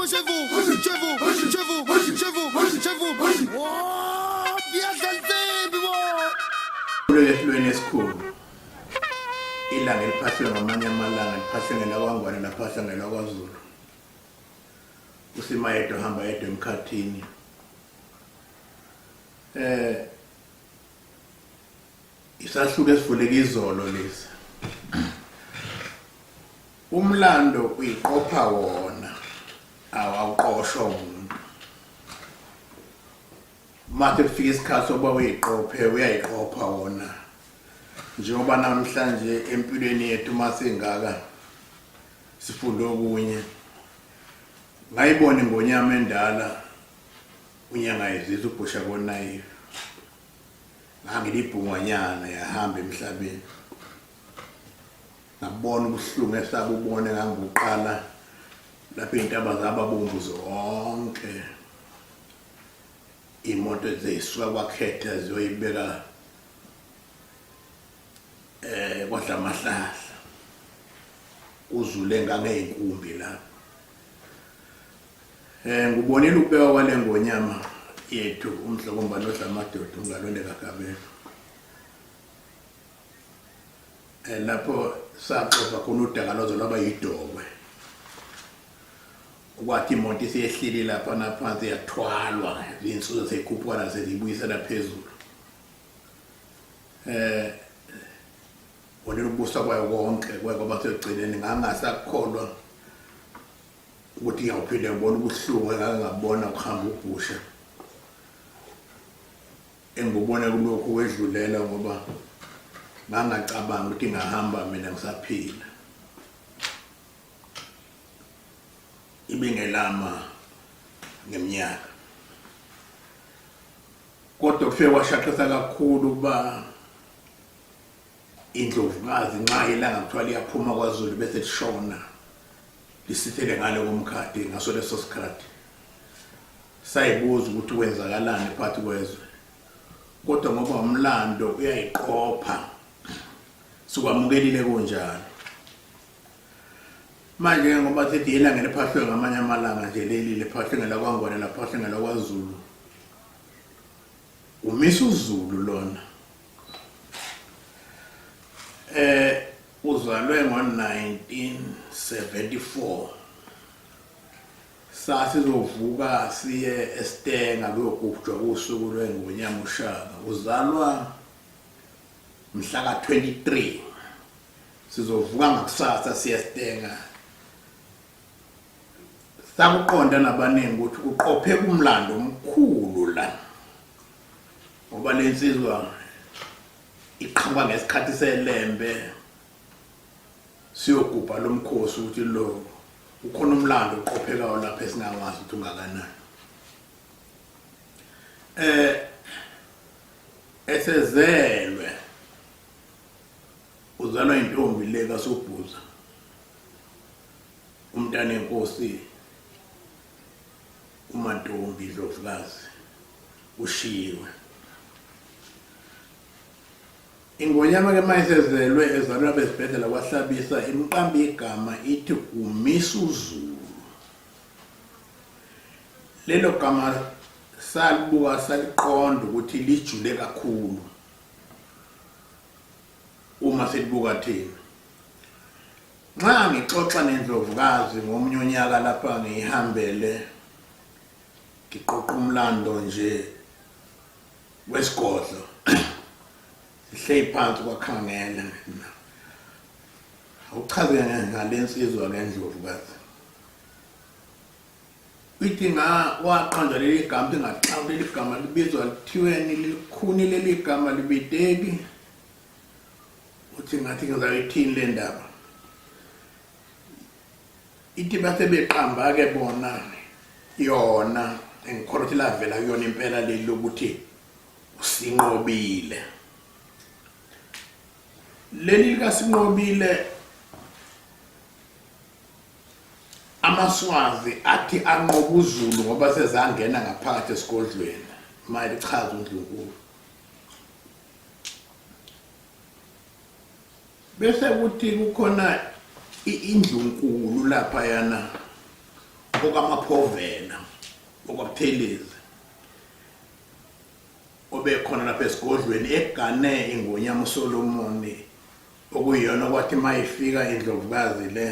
moi chez vous, chez vous, chez vous, chez vous, chez vous. Oh, bien salté, bon. Lweni esikhulu ilanga eliphaswe ngamanye amalanga liphaswe ngelakwangwane laphaswe ngelakwazulu usimayedwa hamba yedwa emkhathini isahluko esivuleka izolo lesi umlando uyiqopha wona awuqoshwa umuntu manje kufika isikhathi sokuba uyiqophe uyayiqopha wona njengoba namhlanje empilweni yethu masingaka sifunda okunye ngayibona ingonyama endala unyanga yezizwe ubhusha konayive ngangilibhungwanyana yahamba emhlabeni ngabona ubuhlungu esabubone ngangibuqala lapho intaba zababomvu zonke imoto ezisuka kwaKhetha ziyoyibeka kwaDlamahlahla uzule ngangeyinkumbi lapho ngubonile ukubeka kwale ngonyama yethu umhlokombani ohlamadoda ungalonde kaGabela lapho saqoqa khona udakalozo lwaba yidokwe ukwathi imoto isiyehlile lapha naphansi yathwalwa izinsuku zekhuphuka sezibuyisela phezulu wonke ubusa kwayo konke kwaba segcineni ngangasakholwa ukuthi ngiyawuphinde ngibone ubuhlungu engangabona ukuhamba ubhusha engibone kulokhu wedlulela ngoba ngangacabanga ukuthi ngahamba mina ngisaphila ibingelama ngeminyaka kodwa kufike kwashaqisa kakhulu kuba indlovukazi nxa ilanga kuthiwa liyaphuma kwaZulu bese lishona lisithele ngale komkhathi ngaso leso sikhathi sayibuza ukuthi kwenzakalani phakathi kwezwe kodwa ngoba umlando uyayiqopha sikwamukelile kunjalo manje ngoba sithi ilanga liphahliwe ngamanye amalanga nje leli liphahliwe ngelakwangwane laphahliwe ngelakwazulu umisa uZulu lona uzalwe ngo-1974 sasizovuka siye eStenga kuyogujwa usuku lwengonyama uShaka uzalwa mhla ka-23 sizovuka ngakusasa siye eStenga sakuqonda nabaningi ukuthi kuqophe kumlando omkhulu la ngoba lensizwa iqhamuka ngesikhathi selembe siyogubha lomkhosi ukuthi lo ukhona umlando oqophekayo lapha esingawazi ukuthi ungakanani esezelwe uzalwa intombi le kaSobhuza umntana enkosi uMantombi Ndlovukazi ushiwe ingonyama ke mayisezelwe ezalwa besibhedlela kwahlabisa imqambi igama ithi umisa uZulu lelo gama salibuka saliqonda ukuthi lijule kakhulu uma selibuka thina nxa ngixoxa neNdlovukazi ngomunye unyaka lapha ngihambele ngiqoqa umlando nje wesigodlo sihleli phansi kwakhangela awuchaze ngalensizwa leNdlovukazi uthi waqonda leli gama ngaxawu leli gama libizwa lithiweni likhuni leli gama libideki uthi ngathi ngizayithini le ndaba ithi base beqamba ke bona yona engikholwa ukuthi lavela kuyona impela leli lokuthi usinqobile leli kaSinqobile amaswazi athi anqoba uZulu ngoba sezangena ngaphakathi esigodlweni manje lichaza uNdlunkulu bese kuthi kukhona indlunkulu lapha yana okamaphovela okwabuthelezi obekhona lapha esigodlweni egane ingonyama uSolomoni okuyiyona kwathi mayifika indlovukazi le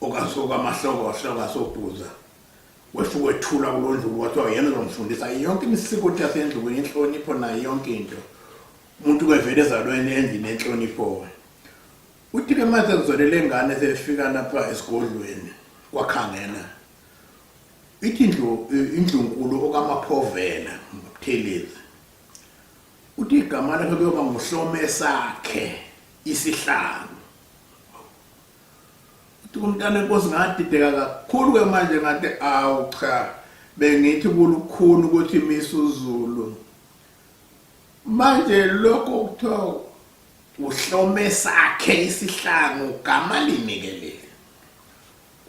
okasuka amahloko sobhuza wefuke wethula kulondlu wathi yena uzomfundisa yonke imisiko yasendlini inhlonipho nayo yonke into umuntu kwevele ezalweni endlini enhlonipho uthi ke manje kuzolele ngane sefika lapha esigodlweni kwakhangena ithi indlunkulu okamaphovela ngokuthelezi uthi igama lakhe kuyoba nguhlome sakhe isihlangu uthi umntana enkosi ngadideka kakhulu ke manje ngathi awu cha bengithi kulukhulu ukuthi misuzulu manje lokho kuthiwa uhlome sakhe isihlangu gama linikelele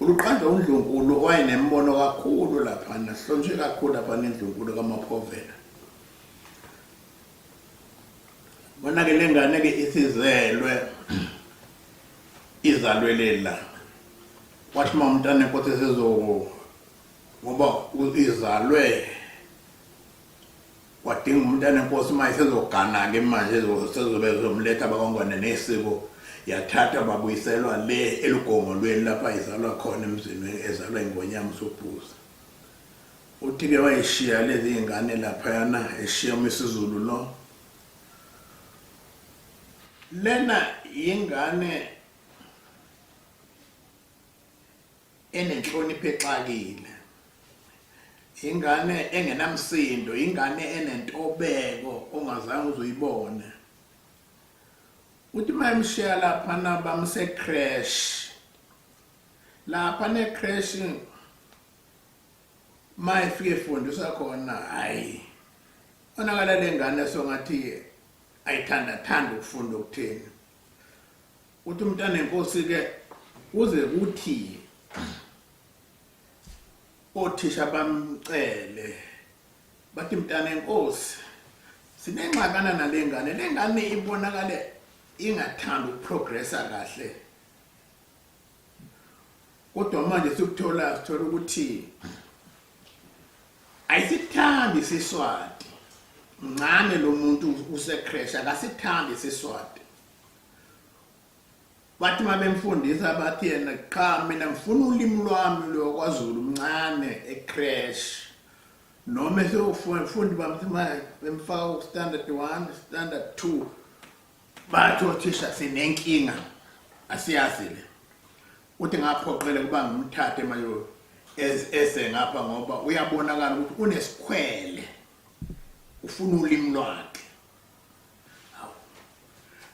uluqanda undlunkulu owayenembono kakhulu lapha nahlonishwe kakhulu lapha nendlunkulu kaMaphovela bona ke lengane ke isizelwe izalwelela wathi umntana enkosi ngoba izalwe wadinga umntana enkosi manje sezogana ke manje sezobe zomletha abakongwane nesiko yathatha babuyiselwa le elugongolweni lapha izalwa khona emzini ezalwa ingonyama uSobhuza uthi ke wayishiya lezi ingane lapha yana eshiya uMisuzulu lo lena ingane enenhlonipho exakile ingane engenamsindo ingane enentobeko ongazange uzoyibone uthi mayimshiya lapha nabamse crash lapha ne crash mayifike efundisa khona hayi onakala lengane songathi ayithanda ukufunda ukuthini uthi umntana enkosi ke uze kuthi othisha bamcele bathi mntana enkosi sinengxakana nalengane lengane ibonakale ingathanda ukuprogressa kahle kodwa manje sikuthola ukuthi ayisithandi isiswati mncane lo muntu usecrash akasithandi isiswati bathi mabemfundisa bathi yena cha mina ngifuna ulimi lwami lokwaZulu mncane ecrash noma sefundi bemfaka standard 1 standard 2 bathi othisha sinenkinga asiyazi le uthi ngaphoqele kuba ngimthathe manje ngapha ngoba uyabonakala ukuthi unesikhwele ufuna ulimi lwakhe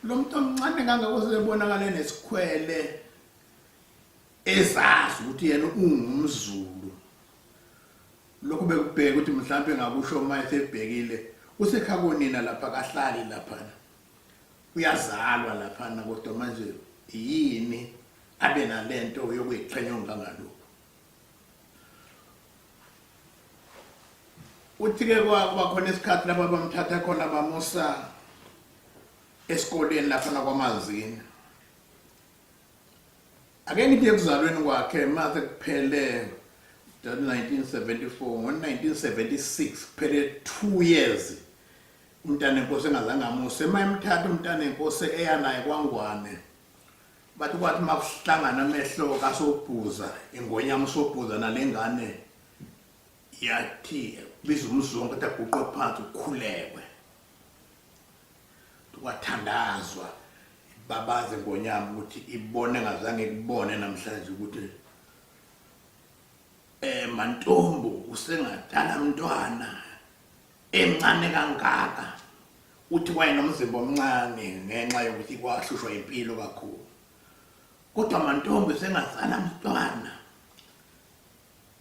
lo muntu omncane kangakosebonakala nesikhwele ezazi ukuthi yena ungumZulu lokho bekubheka ukuthi mhlawumbe ngakusho maye sebhekile usekhakonina lapha kahlali lapha uyazalwa lapha kodwa manje yini abe nalento yokuyiqhenya ngalokho uthi ke kwakhona isikhathi lapha bamthatha khona bamusa esikoleni lapha kwaMazini ake ngithi ekuzalweni kwakhe mase kuphele 1974 ngo1976 kuphele 2 years umntana enkosi engazange amuse mayemthatha umntana enkosi eya naye kwaNgwane bathi kwathi makuhlangana amehlo kaSobhuza ingonyama uSobhuza nalengane yathi biza umzongo ukuthi aguqe phansi ukhulekwe kwathandazwa babaze ngonyama ukuthi ibone ngazange kubone namhlanje ukuthi mantombo usengadala mntwana emncane kangaka uthi wayenomzimba omncane ngenxa yokuthi kwahlushwa impilo kakhulu kodwa mantombo usengazala mntwana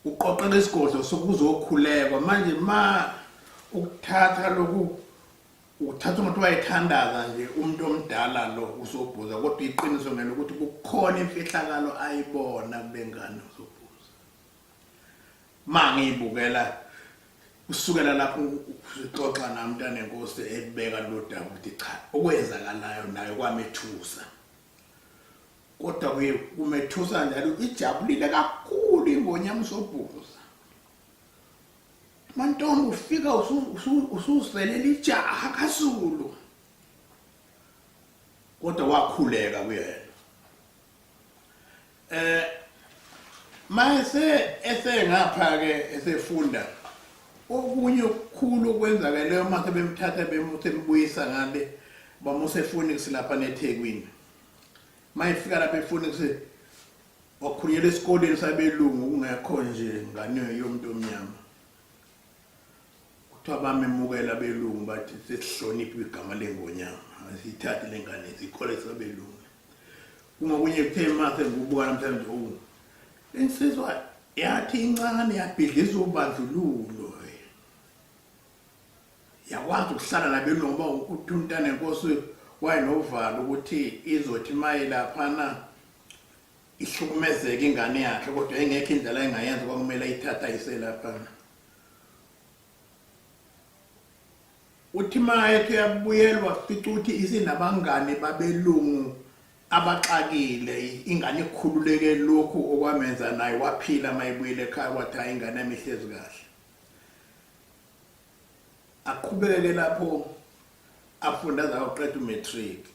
uqoqeka isigodlo sokuzokhulekwa manje ukuthatha lokhu uthatha umuntu wayethandaza nje umuntu omdala lo uSobhuza kodwa iqiniso ngene ukuthi kukhona imfihlakalo ayibona kubengane uSobhuza mangiyibukela usukela lapho uxoxa namntana enkosi ebeka lo daba ukuthi cha okwenzakalayo nayo kwamethusa kodwa kumethusa njalo ijabulile kakhulu ingonyama uSobhuza. Mantombi ufika usuzelela ijaha kaZulu, kodwa wakhuleka kuyena. Mase ngapha ke esefunda okunye okukhulu okwenzakeleyo mase bemthatha bembuyisa ngale bamusefuni silapha neThekwini. Mayifika lapha eFunix wakhuluyela esikoleni sabelungu kungekho nje ngane yomuntu omnyama. Kuthiwa bamemukela belungu bathi sesihloniphe igama lengonyama, asithathe lengane sikhole sabelungu. Kungokunye kuthe mase ngubuka namhlanje insizwa yathi incane yabhidliza ubandlululo. Yakwazi ukuhlala nabelungu ngoba ukuthi umntana enkosi wayenovalo ukuthi izothi maye laphana ihlukumezeke ingane yakhe, kodwa engekho indlela engayenza kwakumele ayithatha ayiselaphana. Uthi maye kuyabuyelwa fica ukuthi isinabangane babelungu abaxakile, ingane ikhululeke lokhu okwamenza naye waphila mayibuyele ekhaya wathi hayi ingane yami ihlezi kahle. Aqhubeke lapho afunda zayoqeda umatric.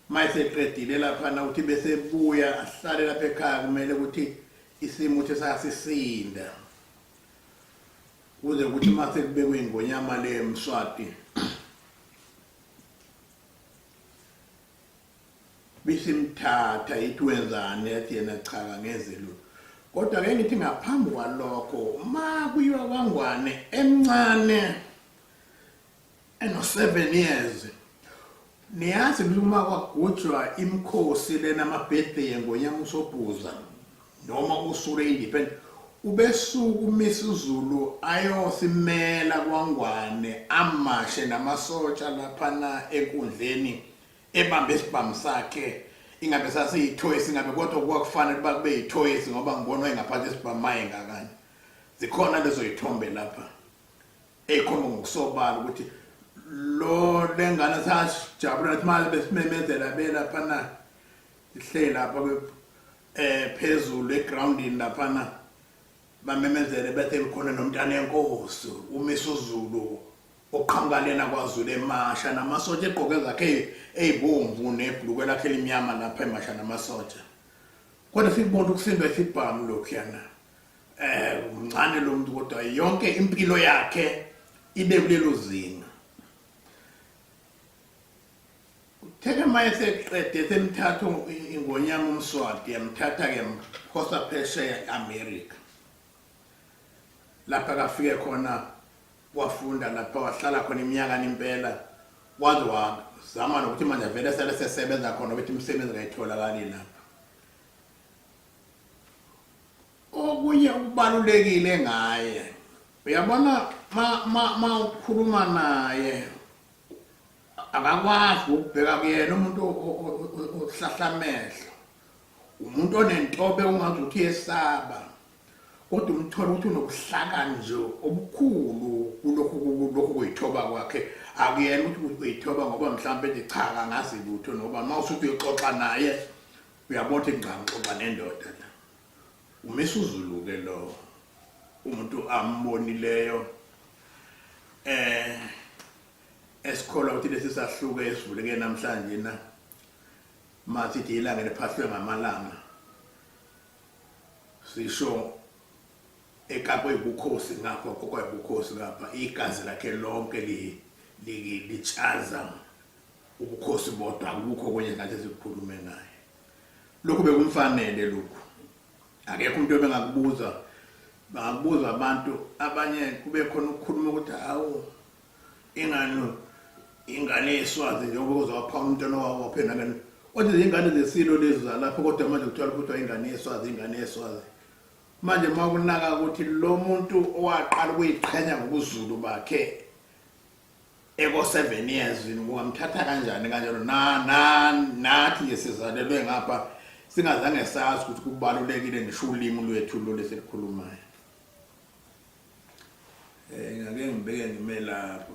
Mayiseqedile lapha uthi bese buya ahlale lapha ekhaya kumele ukuthi isimo uthi sasisinda kuze ukuthi mase kubekwe ingonyama le eMswati bisimthatha ithi wenzani yathi yena cha ngezelo. Kodwa ke ngithi ngaphambi kwalokho ma kuyiwa kwaNgwane emncane eno 7 years niyazi uma kwagujwa imkhosi lena ama-birthday engonyama uSobhuza noma usuku le-independent ubesuku uMisuzulu ayosimela kwaNgwane amashe namasotsha laphana enkundleni ebambe isibhamu sakhe. Ingabe sasiyithoyisi ingabe kodwa kwakufanele ukuba kube yithoyisi ngoba ngibona engaphathi isibhamaye ngakani. Zikhona lezo yithombe lapha ekhomba ngokusobala ukuthi lo lengane sasijabula ukuthi manje besimemezela belaphana sihleli lapha phezulu egroundini laphana bamemezele bethe khona nomntana enkosi uMisuzulu oqhamuka lena kwaZulu emasha namasotsha egqoke zakhe ezibomvu nebhlukwe lakhe elimnyama lapha emasha namasotsha. Kodwa sibona ukusindwa isibhamu lokhuyana umncane lo muntu kodwa yonke impilo yakhe ibe kulelo zinga. Theke mayeseqede semthatho ingonyama uMswati yamthatha ke yamkhosa phesheya eAmerica. Lapha kafike khona wafunda lapha wahlala khona iminyaka impela waze wazama nokuthi manje vele sesebenza khona ukuthi umsebenzi ngayitholakali lapha. Okunye ukubalulekile ngaye uyabona ma ukhuluma naye akakwazi ukubheka kuyena umuntu ohlahlamehlo, umuntu onentobe ungazi ukuthi yesaba, kodwa umthola ukuthi unokuhlaka nje obukhulu kulokhu kuyithoba kwakhe. Akuyena ukuthi uyithoba ngoba mhlawumbe ethi cha kangazi lutho ngoba mawusuthi uyoxoxa naye uyabona ukuthi ngixoxa nendoda la. uMisuzulu ke lo umuntu ambonileyo esikhola ukuthi lesi sahluke esivuleke namhlanje na masithi ilanga lephahlwe ngamalanga sisho ekapho ibukhosi ngapha kokwa ibukhosi lapha igazi lakhe lonke lichaza ubukhosi bodwa akukho kwenye ngathi sikhulume naye. Lokhu bekumfanele lokhu, akekho umuntu obengakubuza bangakubuza abantu abanye kube khona ukukhuluma ukuthi hawu ingane yeswazi njengoba uzawapha umntwana wawo phela ngani othi izingane zesilo lezi lapho kodwa manje kuthiwa ukuthi ingane yeswazi. Manje makunaka ukuthi lo muntu owaqala ukuyiqhenya ngobuZulu bakhe eko 7 years ungamthatha kanjani kanjalo nathi ngesizalelwe ngapha singazange sazi ukuthi kubalulekile ngisho ulimi lwethu lo lesilikhulumayo. Ngake ngibeke ngime lapho.